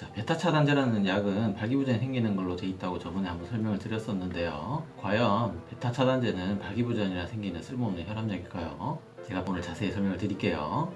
자, 베타 차단제라는 약은 발기부전이 생기는 걸로 돼 있다고 저번에 한번 설명을 드렸었는데요. 과연 베타 차단제는 발기부전이라 생기는 쓸모없는 혈압약일까요? 제가 오늘 자세히 설명을 드릴게요.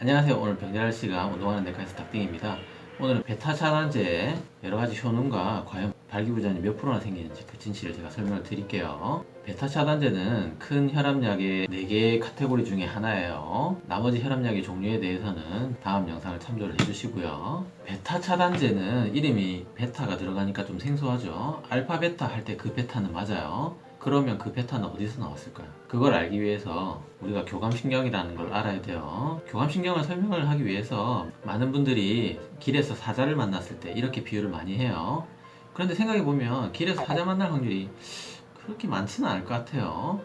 안녕하세요. 오늘 병렬할 시간 운동하는 내과에서 닥딩입니다. 오늘은 베타 차단제의 여러가지 효능과 과연 발기부전이 몇 프로나 생기는지 그 진실을 제가 설명을 드릴게요. 베타 차단제는 큰 혈압약의 4개의 카테고리 중에 하나예요. 나머지 혈압약의 종류에 대해서는 다음 영상을 참조를 해주시고요. 베타 차단제는 이름이 베타가 들어가니까 좀 생소하죠. 알파 베타 할 때 그 베타는 맞아요. 그러면 그 베타는 어디서 나왔을까요? 그걸 알기 위해서 우리가 교감신경이라는 걸 알아야 돼요. 교감신경을 설명을 하기 위해서 많은 분들이 길에서 사자를 만났을 때 이렇게 비유를 많이 해요. 그런데 생각해보면 길에서 사자 만날 확률이 그렇게 많지는 않을 것 같아요.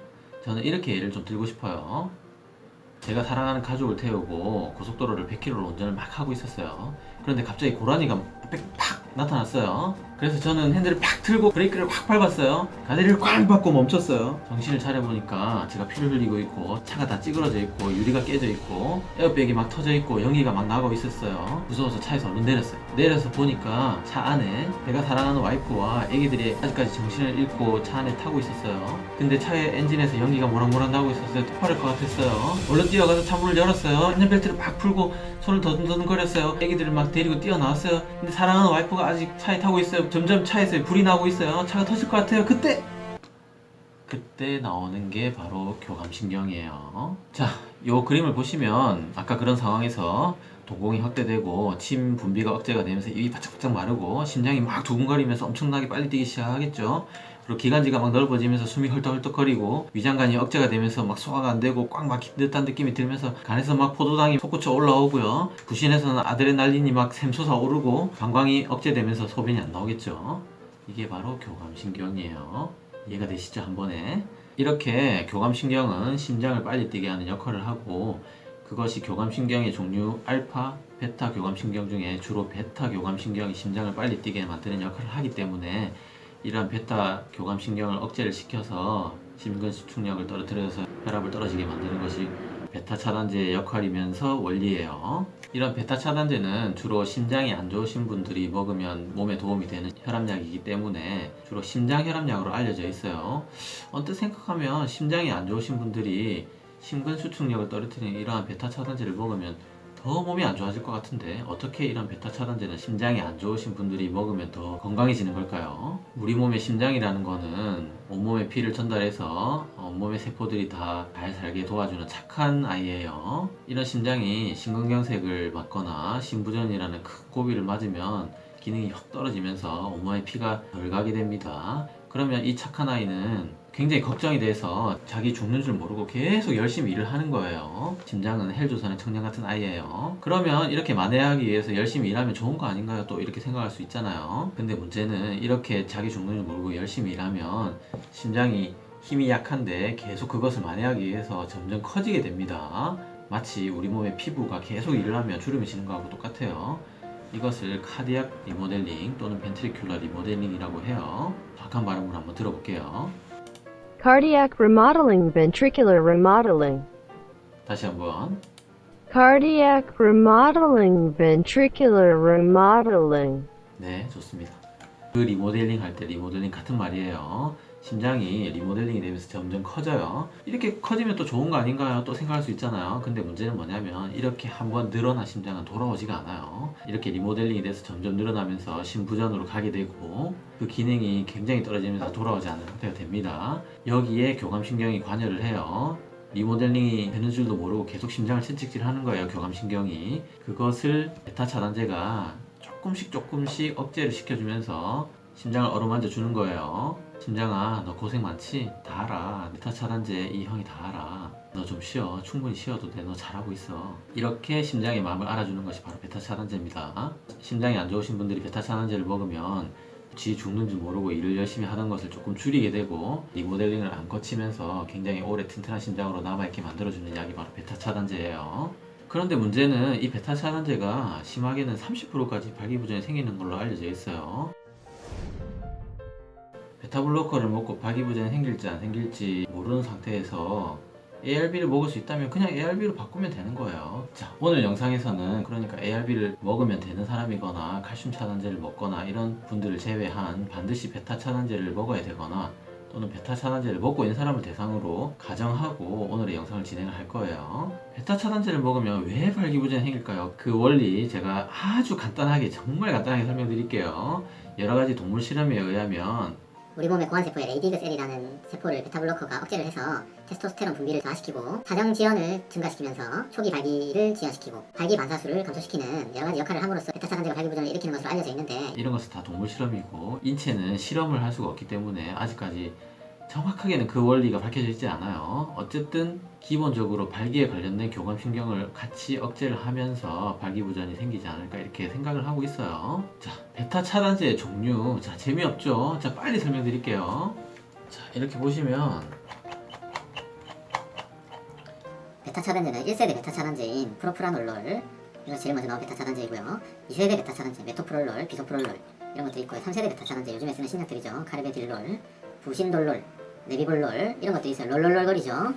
저는 이렇게 예를 좀 들고 싶어요. 제가 사랑하는 가족을 태우고 고속도로를 100km로 운전을 막 하고 있었어요. 그런데 갑자기 고라니가 앞에 팍 나타났어요. 그래서 저는 핸들을 팍 틀고 브레이크를 확 밟았어요. 가다리를 꽉 밟고 멈췄어요. 정신을 차려보니까 제가 피를 흘리고 있고 차가 다 찌그러져 있고 유리가 깨져 있고 에어백이 막 터져 있고 연기가 막 나고 있었어요. 무서워서 차에서 얼른 내렸어요. 내려서 보니까 차 안에 제가 사랑하는 와이프와 애기들이 아직까지 정신을 잃고 차 안에 타고 있었어요. 근데 차의 엔진에서 연기가 모락모락 나고 있었어요. 토할것 같았어요. 얼른 뛰어가서 차문을 열었어요. 안전벨트를 막 풀고 손을 더듬더듬거렸어요. 애기들을 막 데리고 뛰어나왔어요. 근데 사랑하는 와이프가 아직 차에 타고 있어요. 점점 차에서 불이 나고 있어요. 차가 터질 것 같아요. 그때 나오는 게 바로 교감신경이에요. 자, 요 그림을 보시면 아까 그런 상황에서 도공이 확대되고 침 분비가 억제가 되면서 입이 바짝바짝 마르고 심장이 막 두근거리면서 엄청나게 빨리 뛰기 시작하겠죠. 그리고 기관지가 막 넓어지면서 숨이 헐떡헐떡거리고 위장관이 억제가 되면서 막 소화가 안 되고 꽉 막힌 듯한 느낌이 들면서 간에서 막 포도당이 솟구쳐 올라오고요. 부신에서는 아드레날린이 막 샘솟아 오르고 방광이 억제되면서 소변이 안 나오겠죠. 이게 바로 교감신경이에요. 이해가 되시죠? 한 번에. 이렇게 교감신경은 심장을 빨리 뛰게 하는 역할을 하고 그것이 교감신경의 종류 알파, 베타 교감신경 중에 주로 베타 교감신경이 심장을 빨리 뛰게 만드는 역할을 하기 때문에 이러한 베타 교감신경을 억제를 시켜서 심근수축력을 떨어뜨려서 혈압을 떨어지게 만드는 것이 베타 차단제의 역할이면서 원리예요. 이런 베타 차단제는 주로 심장이 안 좋으신 분들이 먹으면 몸에 도움이 되는 혈압약이기 때문에 주로 심장 혈압약으로 알려져 있어요. 언뜻 생각하면 심장이 안 좋으신 분들이 심근수축력을 떨어뜨리는 이러한 베타 차단제를 먹으면 더 몸이 안 좋아질 것 같은데 어떻게 이런 베타 차단제는 심장이 안 좋으신 분들이 먹으면 더 건강해지는 걸까요? 우리 몸의 심장이라는 거는 온몸에 피를 전달해서 온몸의 세포들이 다 잘 살게 도와주는 착한 아이예요. 이런 심장이 심근경색을 맞거나 심부전이라는 큰 고비를 맞으면 기능이 확 떨어지면서 온몸에 피가 덜 가게 됩니다. 그러면 이 착한 아이는 굉장히 걱정이 돼서 자기 죽는 줄 모르고 계속 열심히 일을 하는 거예요. 심장은 헬조선의 청년 같은 아이예요. 그러면 이렇게 만회하기 위해서 열심히 일하면 좋은 거 아닌가요? 또 이렇게 생각할 수 있잖아요. 근데 문제는 이렇게 자기 죽는 줄 모르고 열심히 일하면 심장이 힘이 약한데 계속 그것을 만회하기 위해서 점점 커지게 됩니다. 마치 우리 몸의 피부가 계속 일을 하면 주름이 지는 거하고 똑같아요. 이것을 카디악 리모델링 또는 벤트리큘러 리모델링이라고 해요. 정확한 발음으로 한번 들어볼게요. Cardiac remodeling, ventricular remodeling. 다시 한번. Cardiac remodeling, ventricular remodeling. 네, 좋습니다. 그 리모델링 할 때 리모델링 같은 말이에요. 심장이 리모델링이 되면서 점점 커져요. 이렇게 커지면 또 좋은 거 아닌가요? 또 생각할 수 있잖아요. 근데 문제는 뭐냐면 이렇게 한번 늘어난 심장은 돌아오지가 않아요. 이렇게 리모델링이 돼서 점점 늘어나면서 심부전으로 가게 되고 그 기능이 굉장히 떨어지면서 돌아오지 않는 상태가 됩니다. 여기에 교감신경이 관여를 해요. 리모델링이 되는 줄도 모르고 계속 심장을 채찍질 하는 거예요. 교감신경이. 그것을 베타 차단제가 조금씩 억제를 시켜주면서 심장을 어루만져 주는 거예요. 심장아, 너 고생 많지? 다 알아. 베타 차단제 이 형이 다 알아. 너 좀 쉬어. 충분히 쉬어도 돼. 너 잘하고 있어. 이렇게 심장의 마음을 알아주는 것이 바로 베타 차단제입니다. 심장이 안 좋으신 분들이 베타 차단제를 먹으면 지 죽는 줄 모르고 일을 열심히 하는 것을 조금 줄이게 되고 리모델링을 안 거치면서 굉장히 오래 튼튼한 심장으로 남아있게 만들어주는 약이 바로 베타 차단제예요. 그런데 문제는 이 베타 차단제가 심하게는 30%까지 발기부전이 생기는 걸로 알려져 있어요. 베타블로커를 먹고 발기부전이 생길지 안 생길지 모르는 상태에서 ARB를 먹을 수 있다면 그냥 ARB로 바꾸면 되는 거예요. 자, 오늘 영상에서는 그러니까 ARB를 먹으면 되는 사람이거나 칼슘 차단제를 먹거나 이런 분들을 제외한 반드시 베타 차단제를 먹어야 되거나 또는 베타 차단제를 먹고 있는 사람을 대상으로 가정하고 오늘의 영상을 진행을 할 거예요. 베타 차단제를 먹으면 왜 발기부전이 생길까요? 그 원리 제가 아주 간단하게, 정말 간단하게 설명드릴게요. 여러 가지 동물 실험에 의하면 우리 몸의 고환세포에 레이디그셀이라는 세포를 베타블로커가 억제를 해서 테스토스테론 분비를 저하시키고 사정 지연을 증가시키면서 초기 발기를 지연시키고 발기 반사수를 감소시키는 여러 가지 역할을 함으로써 베타 차단제가 발기부전을 일으키는 것으로 알려져 있는데, 이런 것은 다 동물 실험이고 인체는 실험을 할 수가 없기 때문에 아직까지 정확하게는 그 원리가 밝혀져 있지 않아요. 어쨌든 기본적으로 발기에 관련된 교감신경을 같이 억제를 하면서 발기부전이 생기지 않을까 이렇게 생각을 하고 있어요. 자, 베타 차단제의 종류. 자, 재미없죠? 자, 빨리 설명드릴게요. 자, 이렇게 보시면 베타 차단제는 1세대 베타 차단제인 프로프라놀롤, 이거 제일 먼저 나온 베타 차단제이고요. 2세대 베타 차단제 메토프롤롤, 비소프롤롤 이런 것도 있고요. 3세대 베타 차단제 요즘에 쓰는 신약들이죠. 카르베딜롤, 부신돌롤, 네비볼롤 이런 것도 있어요. 롤롤롤거리죠.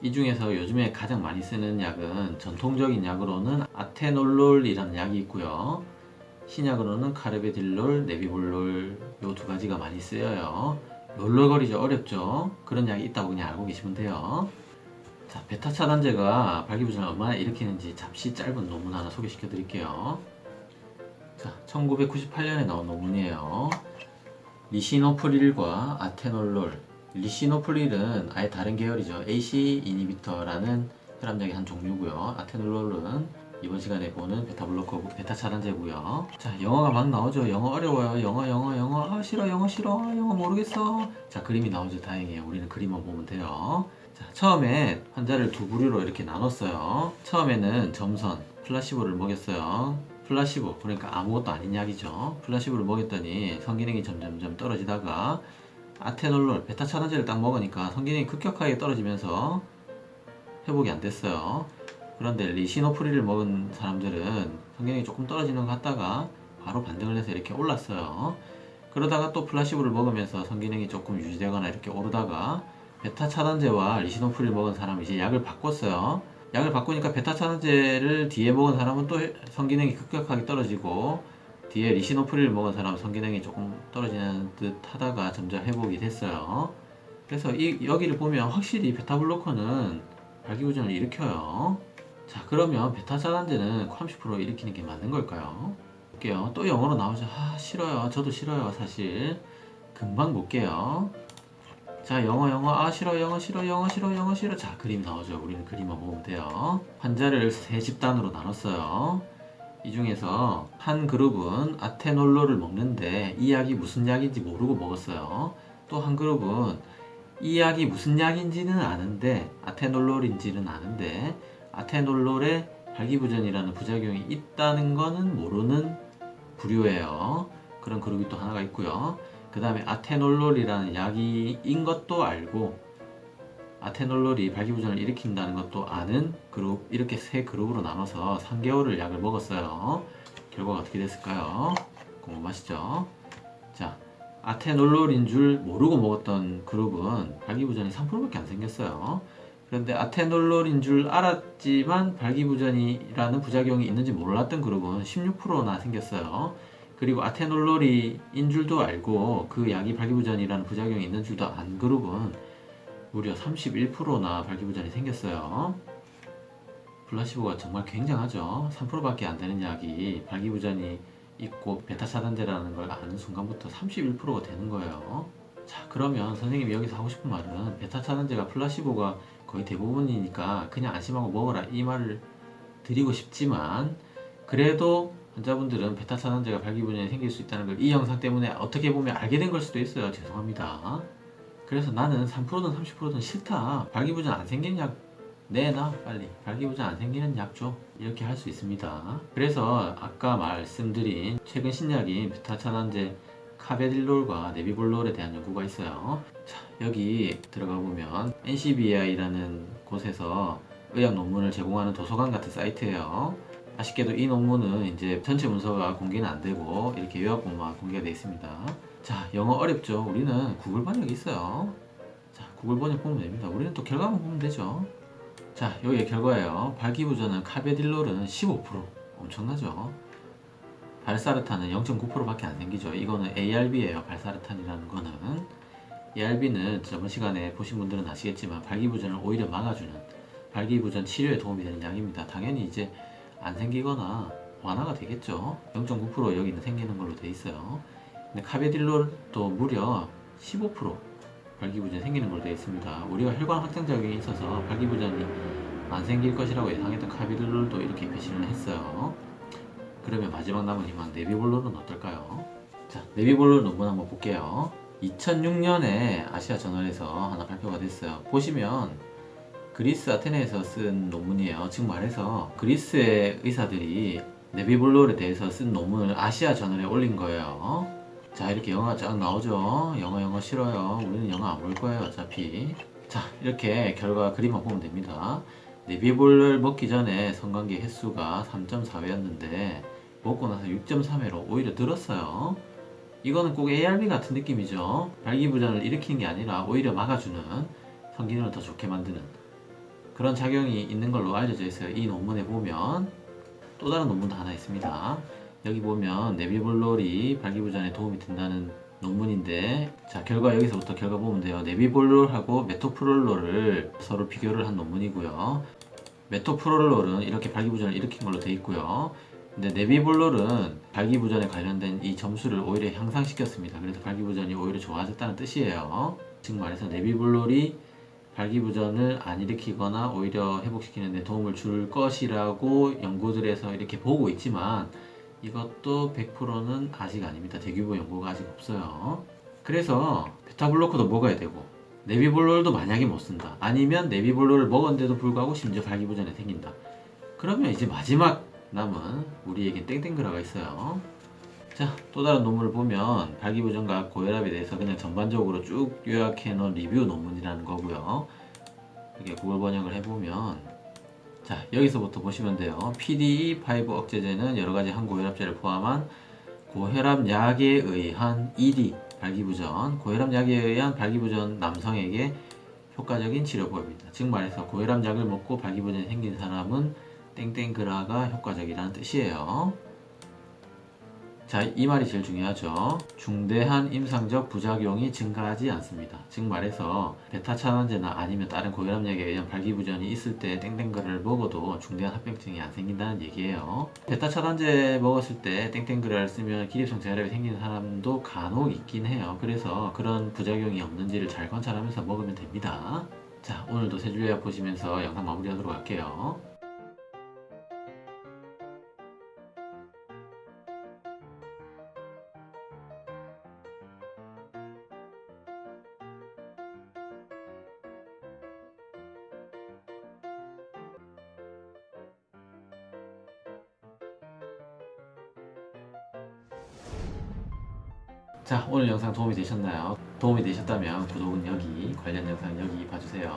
이 중에서 요즘에 가장 많이 쓰는 약은 전통적인 약으로는 아테놀롤이라는 약이 있고요. 신약으로는 카르베딜롤, 네비볼롤 요 두 가지가 많이 쓰여요. 롤롤거리죠. 어렵죠. 그런 약이 있다고 그냥 알고 계시면 돼요. 자, 베타 차단제가 발기부전을 얼마나 일으키는지 잠시 짧은 논문 하나 소개시켜 드릴게요. 자, 1998년에 나온 논문이에요. 리시노프릴과 아테놀롤. 리시노프릴은 아예 다른 계열이죠. AC 이니비터라는 혈압약의 한 종류고요. 아테놀롤은 이번 시간에 보는 베타블로커, 베타 차단제고요. 자, 영어가 막 나오죠. 영어 어려워요. 영어. 아, 싫어. 영어 모르겠어. 자, 그림이 나오죠. 다행이에요. 우리는 그림만 보면 돼요. 자, 처음에 환자를 두 부류로 이렇게 나눴어요. 처음에는 점선, 플라시보를 먹였어요. 플라시보, 그러니까 아무것도 아닌 약이죠. 플라시보를 먹였더니 성기능이 점점점 떨어지다가 아테놀롤, 베타 차단제를 딱 먹으니까 성기능이 급격하게 떨어지면서 회복이 안 됐어요. 그런데 리시노프릴을 먹은 사람들은 성기능이 조금 떨어지는 것 같다가 바로 반등을 해서 이렇게 올랐어요. 그러다가 또 플라시보를 먹으면서 성기능이 조금 유지되거나 이렇게 오르다가 베타 차단제와 리시노프릴 먹은 사람은 이제 약을 바꿨어요. 약을 바꾸니까 베타 차단제를 뒤에 먹은 사람은 또 성기능이 급격하게 떨어지고 뒤에 리시노프릴을 먹은 사람은 성기능이 조금 떨어지는 듯 하다가 점점 회복이 됐어요. 그래서 여기를 보면 확실히 베타블로커는 발기부전을 일으켜요. 자, 그러면 베타 차단제는 30% 일으키는 게 맞는 걸까요? 볼게요. 또 영어로 나오죠. 아, 싫어요. 저도 싫어요. 사실 금방 볼게요. 자, 영어. 아, 싫어. 영어 싫어. 자, 그림 나오죠. 우리는 그림만 보면 돼요. 환자를 세 집단으로 나눴어요. 이 중에서 한 그룹은 아테놀롤을 먹는데 이 약이 무슨 약인지 모르고 먹었어요. 또 한 그룹은 이 약이 무슨 약인지는 아는데 아테놀롤인지는 아는데 아테놀롤에 발기부전이라는 부작용이 있다는 거는 모르는 부류예요. 그런 그룹이 또 하나가 있고요. 그 다음에 아테놀롤이라는 약인 것도 알고 아테놀롤이 발기부전을 일으킨다는 것도 아는 그룹, 이렇게 세 그룹으로 나눠서 3개월을 약을 먹었어요. 결과가 어떻게 됐을까요? 궁금하시죠? 자, 아테놀롤인 줄 모르고 먹었던 그룹은 발기부전이 3%밖에 안 생겼어요. 그런데 아테놀롤인 줄 알았지만 발기부전이라는 부작용이 있는지 몰랐던 그룹은 16%나 생겼어요. 그리고 아테놀롤인 줄도 알고 그 약이 발기부전이라는 부작용이 있는 줄도 안 그룹은 무려 31%나 발기부전이 생겼어요. 플라시보가 정말 굉장하죠. 3%밖에 안 되는 약이 발기부전이 있고 베타 차단제라는 걸 아는 순간부터 31%가 되는 거예요. 자, 그러면 선생님이 여기서 하고 싶은 말은 베타 차단제가 플라시보가 거의 대부분이니까 그냥 안심하고 먹어라 이 말을 드리고 싶지만, 그래도 환자분들은 베타 차단제가 발기부전이 생길 수 있다는 걸 이 영상 때문에 어떻게 보면 알게 된 걸 수도 있어요. 죄송합니다. 그래서 나는 3%든 30%든 싫다. 발기부전 안 생기는 약 내놔 빨리. 발기부전 안 생기는 약 줘. 이렇게 할 수 있습니다. 그래서 아까 말씀드린 최근 신약인 베타 차단제 카베딜롤과 네비볼롤에 대한 연구가 있어요. 자, 여기 들어가 보면 NCBI라는 곳에서 의학 논문을 제공하는 도서관 같은 사이트예요. 아쉽게도 이 논문은 이제 전체 문서가 공개는 안 되고 이렇게 요약본만 공개가 되어 있습니다. 자, 영어 어렵죠? 우리는 구글 번역이 있어요. 자, 구글 번역 보면 됩니다. 우리는 또 결과만 보면 되죠. 자, 여기의 결과예요. 발기부전은 카베딜롤은 15%. 엄청나죠? 발사르탄은 0.9%밖에 안 생기죠. 이거는 ARB예요. 발사르탄이라는 거는. ARB는 저번 시간에 보신 분들은 아시겠지만 발기부전을 오히려 막아주는 발기부전 치료에 도움이 되는 약입니다. 당연히 이제 안 생기거나 완화가 되겠죠. 0.9% 여기는 생기는 걸로 돼 있어요. 근데 카베딜롤도 무려 15% 발기부전이 생기는 걸로 되어 있습니다. 우리가 혈관 확장작용이 있어서 발기부전이 안 생길 것이라고 예상했던 카베딜롤도 이렇게 배신을 했어요. 그러면 마지막 남은 희망 네비볼롤은 어떨까요? 자, 네비볼롤 논문 한번 볼게요. 2006년에 아시아 저널에서 하나 발표가 됐어요. 보시면 그리스 아테네에서 쓴 논문이에요. 즉 말해서 그리스의 의사들이 네비볼롤에 대해서 쓴 논문을 아시아 저널에 올린 거예요. 자, 이렇게 영어가 쫙 나오죠. 영어 싫어요. 우리는 영어 안 볼 거예요, 어차피. 자, 이렇게 결과 그림만 보면 됩니다. 네비볼롤 먹기 전에 성관계 횟수가 3.4회였는데 먹고 나서 6.3회로 오히려 늘었어요. 이거는 꼭 ARB 같은 느낌이죠. 발기부전을 일으키는 게 아니라 오히려 막아주는, 성기능을 더 좋게 만드는 그런 작용이 있는 걸로 알려져 있어요. 이 논문에 보면 또 다른 논문도 하나 있습니다. 여기 보면 네비볼롤이 발기부전에 도움이 된다는 논문인데, 자, 결과 여기서부터 결과 보면 돼요. 네비볼롤하고 메토프롤롤을 서로 비교를 한 논문이고요. 메토프롤롤은 이렇게 발기부전을 일으킨 걸로 돼 있고요. 근데 네비볼롤은 발기부전에 관련된 이 점수를 오히려 향상시켰습니다. 그래서 발기부전이 오히려 좋아졌다는 뜻이에요. 즉 말해서 네비볼롤이 발기부전을 안 일으키거나 오히려 회복시키는 데 도움을 줄 것이라고 연구들에서 이렇게 보고 있지만 이것도 100%는 아직 아닙니다. 대규모 연구가 아직 없어요. 그래서 베타블로커도 먹어야 되고 네비볼롤도 만약에 못 쓴다. 아니면 네비볼롤을 먹었는데도 불구하고 심지어 발기부전이 생긴다. 그러면 이제 마지막 남은 우리에게 땡땡그라가 있어요. 자, 또 다른 논문을 보면 발기부전과 고혈압에 대해서 그냥 전반적으로 쭉 요약해 놓은 리뷰 논문이라는 거고요. 이렇게 구글 번역을 해보면, 자, 여기서부터 보시면 돼요. PDE5 억제제는 여러가지 항고혈압제를 포함한 고혈압약에 의한 ED 발기부전, 고혈압약에 의한 발기부전 남성에게 효과적인 치료법입니다. 즉 말해서 고혈압약을 먹고 발기부전이 생긴 사람은 땡땡그라가 효과적이라는 뜻이에요. 자, 이 말이 제일 중요하죠. 중대한 임상적 부작용이 증가하지 않습니다. 즉 말해서 베타 차단제나 아니면 다른 고혈압약에 의한 발기부전이 있을 때 땡땡그라를 먹어도 중대한 합병증이 안 생긴다는 얘기예요. 베타 차단제 먹었을 때 땡땡그라를 쓰면 기립성 저혈압이 생기는 사람도 간혹 있긴 해요. 그래서 그런 부작용이 없는지를 잘 관찰하면서 먹으면 됩니다. 자, 오늘도 세 줄 요약 보시면서 영상 마무리하도록 할게요. 자, 오늘 영상 도움이 되셨나요? 도움이 되셨다면 구독은 여기, 관련 영상 여기 봐주세요.